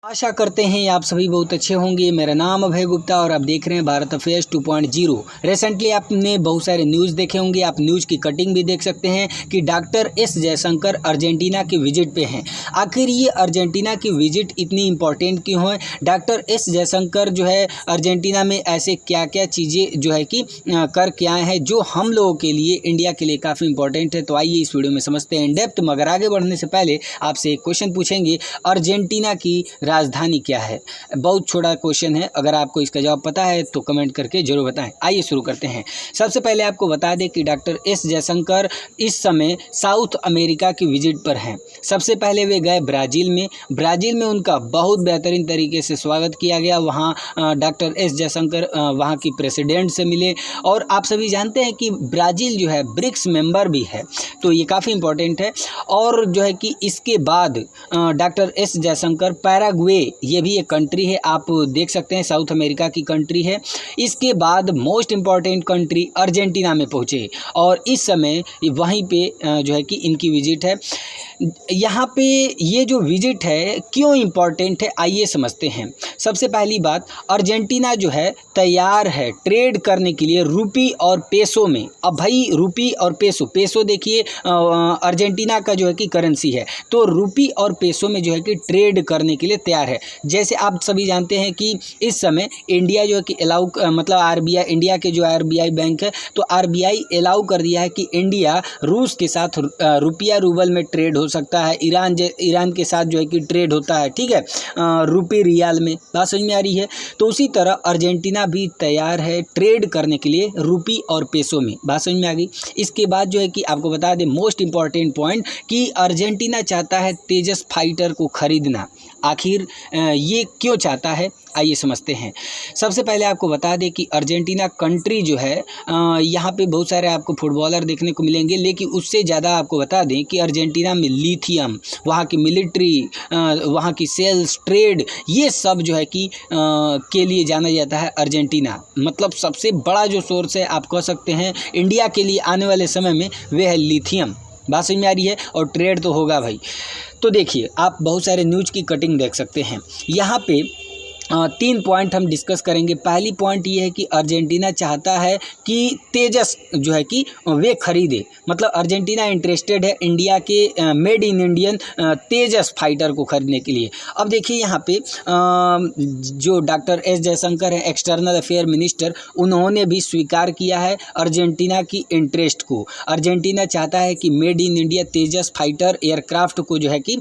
आशा करते हैं आप सभी बहुत अच्छे होंगे। मेरा नाम अभय गुप्ता और आप देख रहे हैं भारत अफेयर्स 2.0। रिसेंटली आपने बहुत सारे न्यूज़ देखे होंगे, आप न्यूज़ की कटिंग भी देख सकते हैं कि डॉक्टर एस जयशंकर अर्जेंटीना की विजिट पे हैं। आखिर ये अर्जेंटीना की विजिट इतनी इम्पोर्टेंट क्यों है? डॉक्टर एस जयशंकर जो है अर्जेंटीना में ऐसे क्या क्या चीज़ें जो है कि कर के आए हैं जो हम लोगों के लिए, इंडिया के लिए काफ़ी इंपॉर्टेंट है। तो आइए इस वीडियो में समझते हैं इन डेप्थ। मगर आगे बढ़ने से पहले आपसे एक क्वेश्चन पूछेंगे, अर्जेंटीना की राजधानी क्या है? बहुत छोटा क्वेश्चन है, अगर आपको इसका जवाब पता है तो कमेंट करके जरूर बताएं। आइए शुरू करते हैं। सबसे पहले आपको बता दें कि डॉक्टर एस जयशंकर इस समय साउथ अमेरिका की विजिट पर हैं। सबसे पहले वे गए ब्राज़ील में उनका बहुत बेहतरीन तरीके से स्वागत किया गया। वहाँ डॉक्टर एस जयशंकर वहाँ की प्रेसिडेंट से मिले और आप सभी जानते हैं कि ब्राज़ील जो है ब्रिक्स मेंबर भी है, तो ये काफ़ी इंपॉर्टेंट है। और जो है कि इसके बाद डॉक्टर एस जयशंकर पैराग्वे, ये भी एक कंट्री है, आप देख सकते हैं साउथ अमेरिका की कंट्री है। इसके बाद मोस्ट इम्पॉर्टेंट कंट्री अर्जेंटीना में पहुँचे और इस समय वहीं पे जो है कि इनकी विजिट है। यहाँ पे ये जो विजिट है क्यों इम्पॉर्टेंट है, आइए समझते हैं। सबसे पहली बात, अर्जेंटीना जो है तैयार है ट्रेड करने के लिए रुपी और पेसो में। अब भाई रुपी और पेसो देखिए अर्जेंटीना का जो है कि करेंसी है, तो रुपी और पेसो में जो है कि ट्रेड करने के लिए तैयार है। जैसे आप सभी जानते हैं कि इस समय इंडिया जो है कि अलाउ मतलब आरबीआई, इंडिया के जो आरबीआई बैंक है, तो आरबीआई अलाउ कर दिया है कि इंडिया रूस के साथ रुपया रूबल में ट्रेड हो सकता है। ईरान के साथ जो है कि ट्रेड होता है, ठीक है, रुपये रियाल में। बात समझ में आ रही है? तो उसी तरह अर्जेंटीना भी तैयार है ट्रेड करने के लिए रुपी और पेसो में। बात समझ में आ गई? इसके बाद जो है कि आपको बता दें मोस्ट इंपॉर्टेंट पॉइंट कि अर्जेंटीना चाहता है तेजस फाइटर को खरीदना। आखिर ये क्यों चाहता है, आइए समझते हैं। सबसे पहले आपको बता दें कि अर्जेंटीना कंट्री जो है यहाँ पे बहुत सारे आपको फुटबॉलर देखने को मिलेंगे, लेकिन उससे ज़्यादा आपको बता दें कि अर्जेंटीना में लिथियम, वहाँ की मिलिट्री, वहाँ की सेल्स ट्रेड, ये सब जो है कि के लिए जाना जाता है अर्जेंटीना। मतलब सबसे बड़ा जो सोर्स है आप कह सकते हैं इंडिया के लिए आने वाले समय में, वह है लिथियम। बात समझ में आ रही है? और ट्रेड तो होगा भाई। तो देखिए आप बहुत सारे न्यूज़ की कटिंग देख सकते हैं। यहाँ पे 3 पॉइंट हम डिस्कस करेंगे। पहली पॉइंट ये है कि अर्जेंटीना चाहता है कि तेजस जो है कि वे खरीदे, मतलब अर्जेंटीना इंटरेस्टेड है इंडिया के made in Indian Tejas fighter को खरीदने के लिए। अब देखिए यहाँ पे जो डॉक्टर एस जयशंकर है एक्सटर्नल अफेयर मिनिस्टर, उन्होंने भी स्वीकार किया है अर्जेंटीना की इंटरेस्ट को। अर्जेंटीना चाहता है कि made in India Tejas fighter aircraft को जो है कि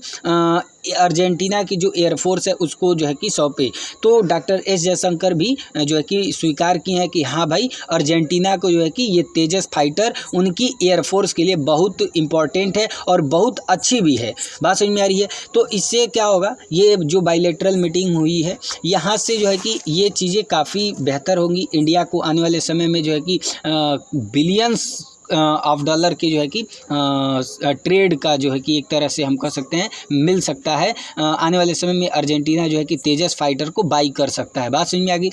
अर्जेंटीना की जो एयरफोर्स है उसको जो है कि सौंपे। तो डॉक्टर एस जयशंकर भी जो है कि स्वीकार किए हैं कि हाँ भाई अर्जेंटीना को जो है कि ये तेजस फाइटर उनकी एयरफोर्स के लिए बहुत इम्पॉर्टेंट है और बहुत अच्छी भी है। बात समझ में आ रही है? तो इससे क्या होगा, ये जो बायलैटरल मीटिंग हुई है यहाँ से जो है कि ये चीज़ें काफ़ी बेहतर होंगी। इंडिया को आने वाले समय में जो है कि बिलियंस ऑफ डॉलर की जो है कि ट्रेड का जो है कि एक तरह से हम कह सकते हैं मिल सकता है। आने वाले समय में अर्जेंटीना जो है कि तेजस फाइटर को बाई कर सकता है। बात समझ में आ गई?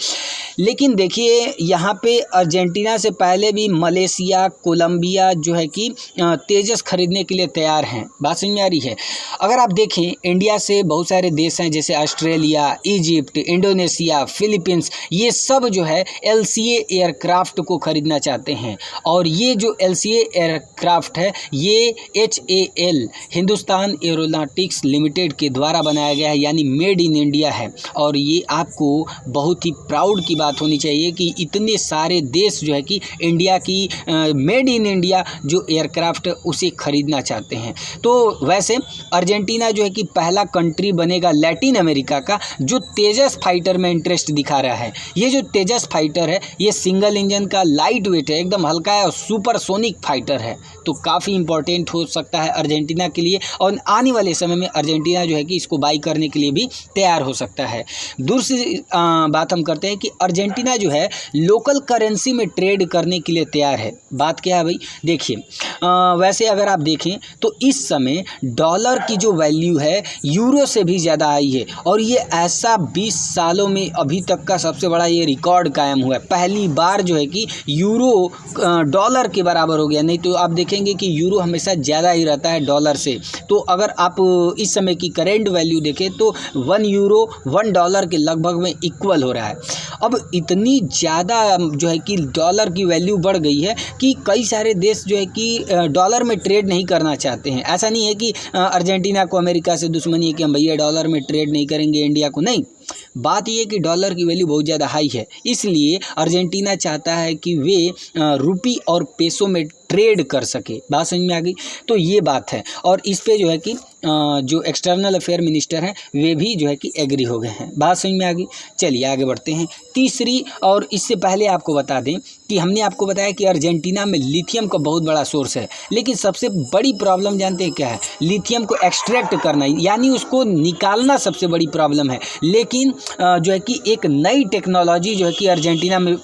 लेकिन देखिए यहाँ पे अर्जेंटीना से पहले भी मलेशिया, कोलंबिया जो है कि तेजस खरीदने के लिए तैयार हैं। बात समझ में आ रही है? अगर आप देखें इंडिया से बहुत सारे देश हैं जैसे ऑस्ट्रेलिया, इजिप्ट, इंडोनेशिया, फिलीपींस, ये सब जो है LCA एयरक्राफ्ट को खरीदना चाहते हैं। और ये जो LCA एयरक्राफ्ट है ये HAL हिंदुस्तान एरोनॉटिक्स लिमिटेड के द्वारा बनाया गया है, यानी मेड इन इंडिया है। और ये आपको बहुत ही प्राउड की बात होनी चाहिए कि इतने सारे देश जो है कि इंडिया की मेड इन इंडिया जो एयरक्राफ्ट है उसे खरीदना चाहते हैं। तो वैसे अर्जेंटीना जो है कि पहला कंट्री बनेगा लैटिन अमेरिका का जो तेजस फाइटर में इंटरेस्ट दिखा रहा है। ये जो तेजस फाइटर है ये सिंगल इंजन का लाइट वेट है, एकदम हल्का है और सुपरसोनिक फाइटर है। तो काफ़ी इंपॉर्टेंट हो सकता है अर्जेंटीना के लिए और आने वाले समय में अर्जेंटीना जो है कि इसको बाई करने के लिए भी तैयार हो सकता है। दूसरी बात हम करते हैं कि अर्जेंटीना जो है लोकल करेंसी में ट्रेड करने के लिए तैयार है। बात क्या है भाई? देखिए वैसे अगर आप देखें तो इस समय डॉलर की जो वैल्यू है यूरो से भी ज़्यादा आई है और ये ऐसा 20 सालों में अभी तक का सबसे बड़ा ये रिकॉर्ड कायम हुआ है। पहली बार जो है कि यूरो डॉलर के बराबर बराबर हो गया। नहीं तो आप देखेंगे कि यूरो हमेशा ज़्यादा ही रहता है डॉलर से। तो अगर आप इस समय की करेंट वैल्यू देखें तो 1 यूरो 1 डॉलर के लगभग में इक्वल हो रहा है। अब इतनी ज़्यादा जो है कि डॉलर की वैल्यू बढ़ गई है कि कई सारे देश जो है कि डॉलर में ट्रेड नहीं करना चाहते हैं। ऐसा नहीं है कि अर्जेंटीना को अमेरिका से दुश्मनी है कि हम भैया डॉलर में ट्रेड नहीं करेंगे इंडिया को, नहीं। बात ये है कि डॉलर की वैल्यू बहुत ज़्यादा हाई है, इसलिए अर्जेंटीना चाहता है कि वे रुपी और पेसो में ट्रेड कर सके। बात समझ में आ गई? तो ये बात है, और इस पे जो है कि जो एक्सटर्नल अफेयर मिनिस्टर हैं वे भी जो है कि एग्री हो गए हैं। बात समझ में आ गई? चलिए आगे बढ़ते हैं। तीसरी, और इससे पहले आपको बता दें कि हमने आपको बताया कि अर्जेंटीना में लिथियम का बहुत बड़ा सोर्स है, लेकिन सबसे बड़ी प्रॉब्लम जानते हैं क्या है? लिथियम को एक्सट्रैक्ट करना, यानी उसको निकालना सबसे बड़ी प्रॉब्लम है। लेकिन जो है कि एक नई टेक्नोलॉजी जो है कि अर्जेंटीना में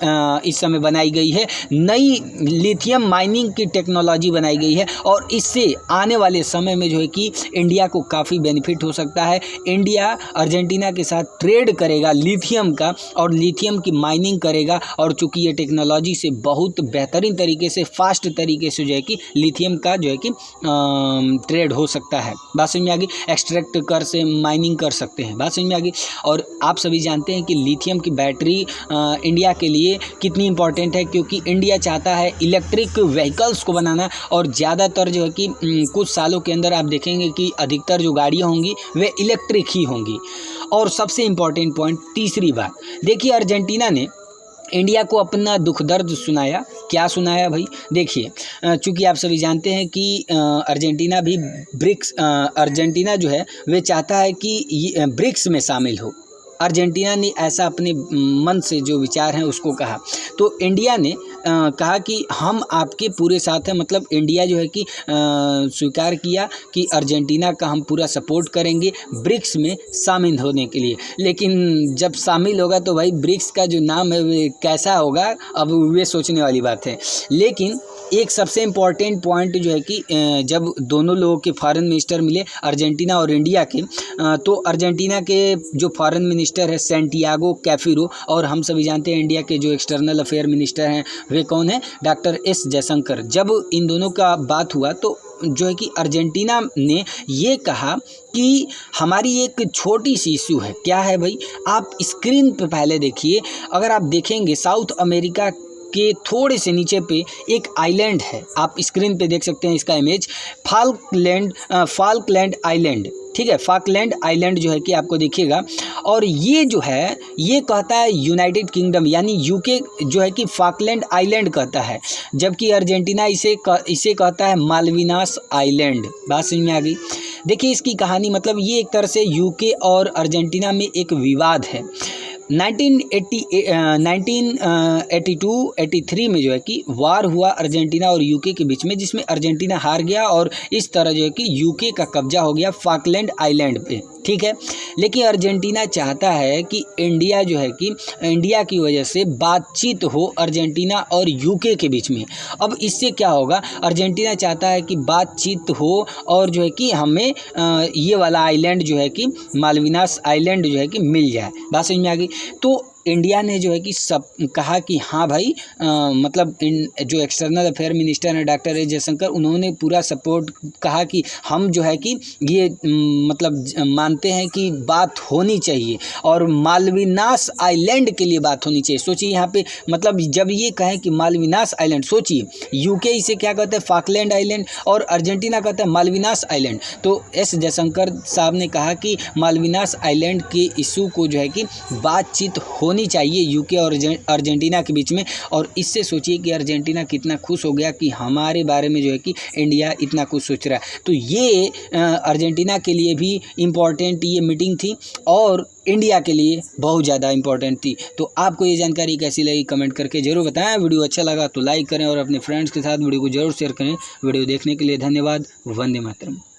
इस समय बनाई गई है, नई लिथियम माइनिंग की टेक्नोलॉजी बनाई गई है, और इससे आने वाले समय में जो है कि इंडिया को काफ़ी बेनिफिट हो सकता है। इंडिया अर्जेंटीना के साथ ट्रेड करेगा लिथियम का, और लिथियम की माइनिंग करेगा, और चूंकि ये टेक्नोलॉजी से बहुत बेहतरीन तरीके से, फास्ट तरीके से जो है कि लिथियम का जो है कि ट्रेड हो सकता है। बात समझ में आ गई? एक्सट्रैक्ट कर से माइनिंग कर सकते हैं। बात समझ में आ गई? और आप सभी जानते हैं कि लिथियम की बैटरी इंडिया के लिए कितनी इंपॉर्टेंट है, क्योंकि इंडिया चाहता है इलेक्ट्रिक व्हीकल्स को बनाना, और ज़्यादातर जो है कि कुछ सालों के अंदर आप देखेंगे कि अधिकतर जो गाड़ियाँ होंगी वे इलेक्ट्रिक ही होंगी। और सबसे इम्पॉर्टेंट पॉइंट, तीसरी बात, देखिए अर्जेंटीना ने इंडिया को अपना दुख दर्द सुनाया। क्या सुनाया भाई? देखिए, चूँकि आप सभी जानते हैं कि अर्जेंटीना जो है वे चाहता है कि ब्रिक्स में शामिल हो। अर्जेंटीना ने ऐसा अपने मन से जो विचार हैं उसको कहा, तो इंडिया ने कहा कि हम आपके पूरे साथ हैं। मतलब इंडिया जो है कि स्वीकार किया कि अर्जेंटीना का हम पूरा सपोर्ट करेंगे ब्रिक्स में शामिल होने के लिए। लेकिन जब शामिल होगा तो भाई ब्रिक्स का जो नाम है वे कैसा होगा, अब वे सोचने वाली बात है। लेकिन एक सबसे इम्पॉर्टेंट पॉइंट जो है कि जब दोनों लोगों के फॉरेन मिनिस्टर मिले, अर्जेंटीना और इंडिया के, तो अर्जेंटीना के जो फॉरेन मिनिस्टर है सैंटियागो कैफिरो, और हम सभी जानते हैं इंडिया के जो एक्सटर्नल अफेयर मिनिस्टर हैं वे कौन है? Doctor S Jaishankar. जब इन दोनों का बात हुआ तो जो है कि अर्जेंटीना ने ये कहा कि हमारी एक छोटी सी इशू है। क्या है भाई? आप स्क्रीन पे पहले देखिए, अगर आप देखेंगे साउथ अमेरिका के थोड़े से नीचे पे एक आइलैंड है, आप स्क्रीन पे देख सकते हैं इसका इमेज, फाल्कलैंड आइलैंड। ठीक है, फाल्कलैंड आइलैंड जो है कि आपको देखिएगा, और ये जो है ये कहता है यूनाइटेड किंगडम, यानी यूके जो है कि फाल्कलैंड आइलैंड कहता है, जबकि अर्जेंटीना इसे कहता है मालविनास आइलैंड। बात समझ में आ गई? देखिए इसकी कहानी, मतलब ये एक तरह से यूके और अर्जेंटीना में एक विवाद है। 1982-83 में जो है कि वार हुआ अर्जेंटीना और यूके के बीच में, जिसमें अर्जेंटीना हार गया, और इस तरह जो है कि यूके का कब्जा हो गया फाल्कलैंड आइलैंड पे। ठीक है, लेकिन अर्जेंटीना चाहता है कि इंडिया जो है कि इंडिया की वजह से बातचीत हो अर्जेंटीना और यूके के बीच में। अब इससे क्या होगा? अर्जेंटीना चाहता है कि बातचीत हो और जो है कि हमें ये वाला आइलैंड जो है कि मालविनास आइलैंड जो है कि मिल जाए। बात समझ में आ गई? तो इंडिया ने जो है कि सब कहा कि हाँ भाई, मतलब जो एक्सटर्नल अफेयर मिनिस्टर हैं डॉक्टर एस जयशंकर, उन्होंने पूरा सपोर्ट कहा कि हम जो है कि ये मतलब मानते हैं कि बात होनी चाहिए, और मालविनास आइलैंड के लिए बात होनी चाहिए। सोचिए यहाँ पे, मतलब जब ये कहें कि मालविनास आइलैंड, सोचिए यूके इसे क्या कहते हैं? फाल्कलैंड आइलैंड, और अर्जेंटीना कहता है मालविनास आइलैंड। तो एस जयशंकर साहब ने कहा कि मालविनास आइलैंड के इशू को जो है कि बातचीत होनी चाहिए यूके और अर्जेंटीना के बीच में। और इससे सोचिए कि अर्जेंटीना कितना खुश हो गया कि हमारे बारे में जो है कि इंडिया इतना कुछ सोच रहा है। तो ये अर्जेंटीना के लिए भी इम्पॉर्टेंट ये मीटिंग थी, और इंडिया के लिए बहुत ज़्यादा इम्पॉर्टेंट थी। तो आपको ये जानकारी कैसी लगी कमेंट करके ज़रूर बताएं। वीडियो अच्छा लगा तो लाइक करें, और अपने फ्रेंड्स के साथ वीडियो को ज़रूर शेयर करें। वीडियो देखने के लिए धन्यवाद। वंदे मातरम।